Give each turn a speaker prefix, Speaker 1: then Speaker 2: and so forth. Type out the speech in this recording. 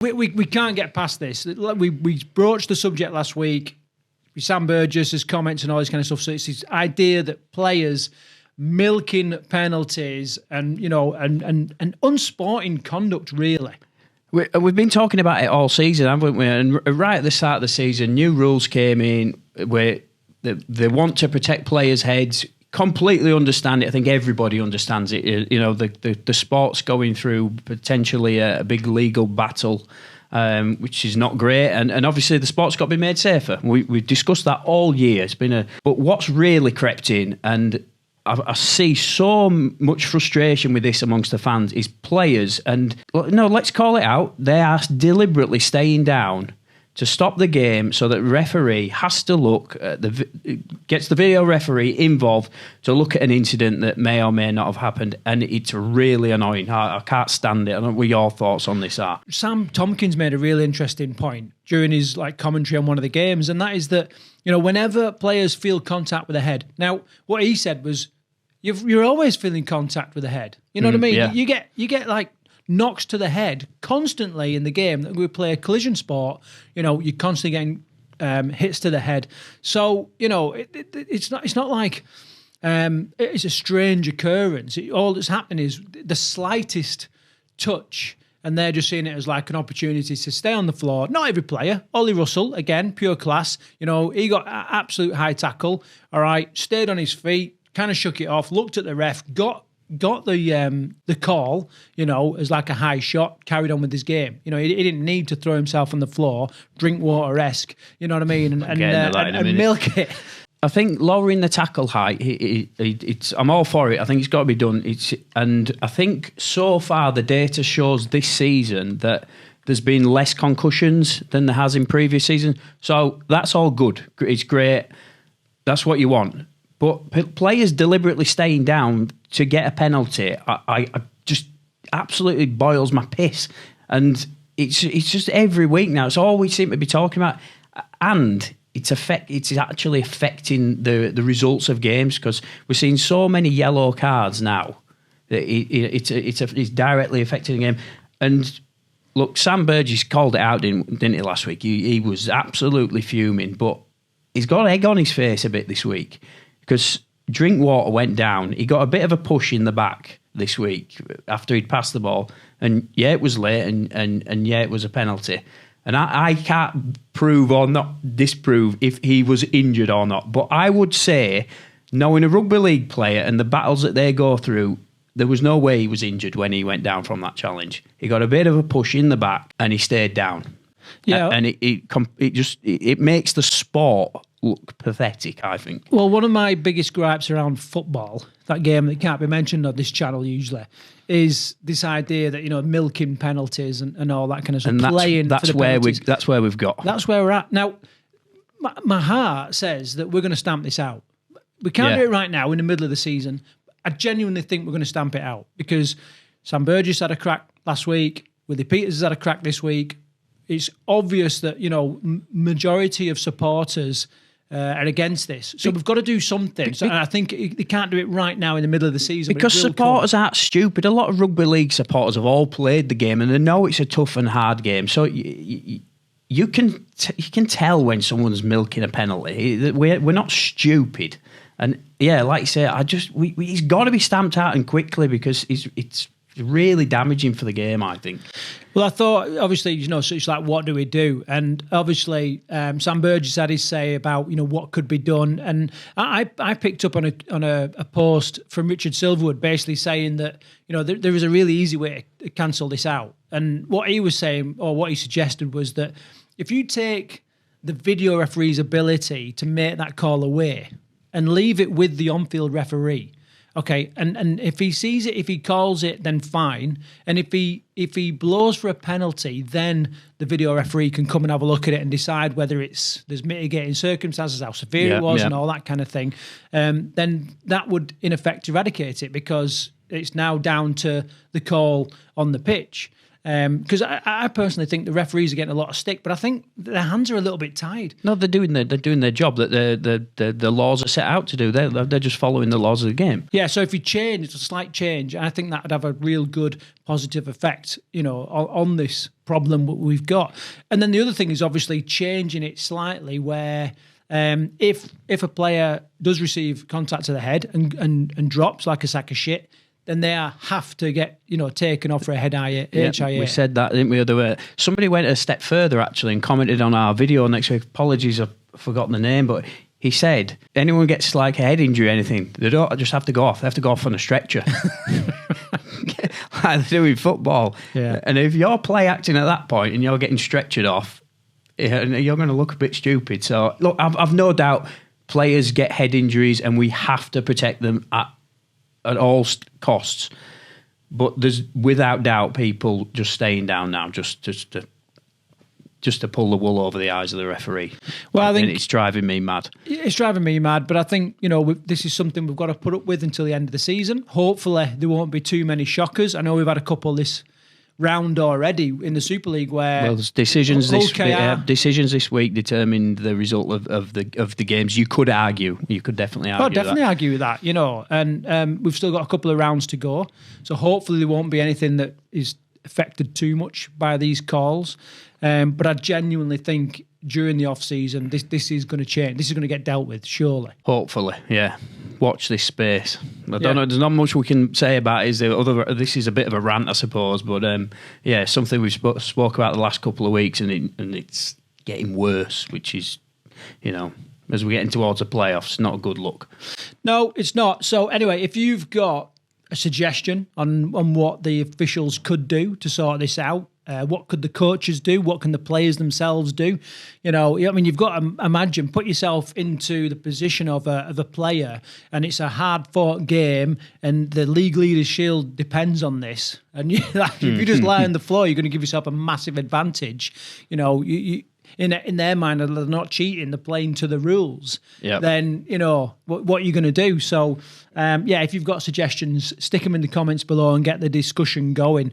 Speaker 1: We can't get past this. We broached the subject last week. Sam Burgess' comments and all this kind of stuff. So it's this idea that players milking penalties and unsporting conduct, really.
Speaker 2: We've been talking about it all season, haven't we? And right at the start of the season, new rules came in where they want to protect players' heads. Completely understand it. I think everybody understands it. The sport's going through potentially a big legal battle, which is not great. And obviously the sport's got to be made safer. We've discussed that all year. But what's really crept in, and I see so much frustration with this amongst the fans, is players. And no, let's call it out. They are deliberately staying down to stop the game so that referee has to look at gets the video referee involved to look at an incident that may or may not have happened, and it's really annoying. I can't stand it. I don't know what your thoughts on this are.
Speaker 1: Sam Tomkins made a really interesting point during his commentary on one of the games, and that is that whenever players feel contact with the head. Now, what he said was, you're always feeling contact with the head. You know what I mean?
Speaker 2: Yeah.
Speaker 1: You get knocks to the head constantly in the game. We play a collision sport. You're constantly getting hits to the head. So it's not like it's a strange occurrence. All that's happening is the slightest touch, and they're just seeing it as like an opportunity to stay on the floor. Not every player. Ollie Russell, again, pure class. He got absolute high tackle. All right, stayed on his feet, kind of shook it off, looked at the ref, got the call, as like a high shot, carried on with his game. He didn't need to throw himself on the floor, Drinkwater-esque, you know what I mean, and milk it.
Speaker 2: I think lowering the tackle height, I'm all for it. I think it's got to be done. And I think so far the data shows this season that there's been less concussions than there has in previous seasons. So that's all good. It's great. That's what you want. But players deliberately staying down to get a penalty, I just absolutely boils my piss. And it's just every week now. It's all we seem to be talking about. And it's actually affecting the results of games, because we're seeing so many yellow cards now that it's directly affecting the game. And look, Sam Burgess called it out, didn't he, last week? He was absolutely fuming, but he's got egg on his face a bit this week, because Drinkwater went down. He got a bit of a push in the back this week after he'd passed the ball. And yeah, it was late, and yeah, it was a penalty. And I can't prove or not disprove if he was injured or not. But I would say, knowing a rugby league player and the battles that they go through, there was no way he was injured when he went down from that challenge. He got a bit of a push in the back and he stayed down. Yeah, and it makes the sport look pathetic, I think.
Speaker 1: Well, one of my biggest gripes around football, that game that can't be mentioned on this channel usually, is this idea that milking penalties and all that kind of stuff.
Speaker 2: And that's where we've got.
Speaker 1: That's where we're at now. My heart says that we're going to stamp this out. We can't do it right now in the middle of the season. I genuinely think we're going to stamp it out, because Sam Burgess had a crack last week. Willie Peters has had a crack this week. It's obvious that majority of supporters are against this. So we've got to do something. And I think they can't do it right now in the middle of the season.
Speaker 2: Because supporters aren't stupid. A lot of rugby league supporters have all played the game, and they know it's a tough and hard game. So you can tell when someone's milking a penalty. We're not stupid. And yeah, like you say, he's got to be stamped out, and quickly, because it's really damaging for the game, I think.
Speaker 1: Well, I thought, obviously, so it's like, what do we do? And obviously, Sam Burgess had his say about, what could be done. And I picked up on a post from Richard Silverwood, basically saying that, there is a really easy way to cancel this out. And what he was saying, or what he suggested, was that if you take the video referee's ability to make that call away and leave it with the on-field referee, okay, and if he sees it, if he calls it, then fine. And if he blows for a penalty, then the video referee can come and have a look at it and decide whether there's mitigating circumstances, how severe it was, and all that kind of thing. Then that would in effect eradicate it, because it's now down to the call on the pitch. Because I personally think the referees are getting a lot of stick, but I think their hands are a little bit tied.
Speaker 2: No, they're doing their job that the laws are set out to do. They're just following the laws of the game.
Speaker 1: Yeah, so if you change, it's a slight change, I think that would have a real good positive effect, on this problem that we've got. And then the other thing is obviously changing it slightly where if a player does receive contact to the head and drops like a sack of shit, then they have to get, taken off for a head HIA.
Speaker 2: We said that, didn't we? Somebody went a step further, actually, and commented on our video next week. Apologies, I've forgotten the name, but he said, anyone gets like a head injury or anything, they don't just have to go off. They have to go off on a stretcher. Like they do in football.
Speaker 1: Yeah.
Speaker 2: And if you're play acting at that point and you're getting stretchered off, you're going to look a bit stupid. So, look, I've no doubt players get head injuries and we have to protect them at all costs. But there's without doubt people just staying down now just to pull the wool over the eyes of the referee. Well, I think it's driving me mad.
Speaker 1: It's driving me mad, but I think, this is something we've got to put up with until the end of the season. Hopefully there won't be too many shockers. I know we've had a couple this round already in the Super League where
Speaker 2: there's decisions this week determined the result of the games. You could definitely
Speaker 1: argue that, and we've still got a couple of rounds to go, so hopefully there won't be anything that is affected too much by these calls, but I genuinely think during the off season this is going to change. This is going to get dealt with, surely.
Speaker 2: Hopefully, yeah. Watch this space. I don't know. There's not much we can say about it. This is a bit of a rant, I suppose, but something we've spoke about the last couple of weeks, and it's getting worse, which is, as we're getting towards the playoffs, not a good look.
Speaker 1: No, it's not. So anyway, if you've got a suggestion on what the officials could do to sort this out, what could the coaches do? What can the players themselves do? You've got to imagine, put yourself into the position of a player, and it's a hard-fought game, and the league leaders' shield depends on this. And if you just lie on the floor, you're going to give yourself a massive advantage. In their mind, they're not cheating; they're playing to the rules.
Speaker 2: Yep.
Speaker 1: Then what are you going to do? So, if you've got suggestions, stick them in the comments below and get the discussion going.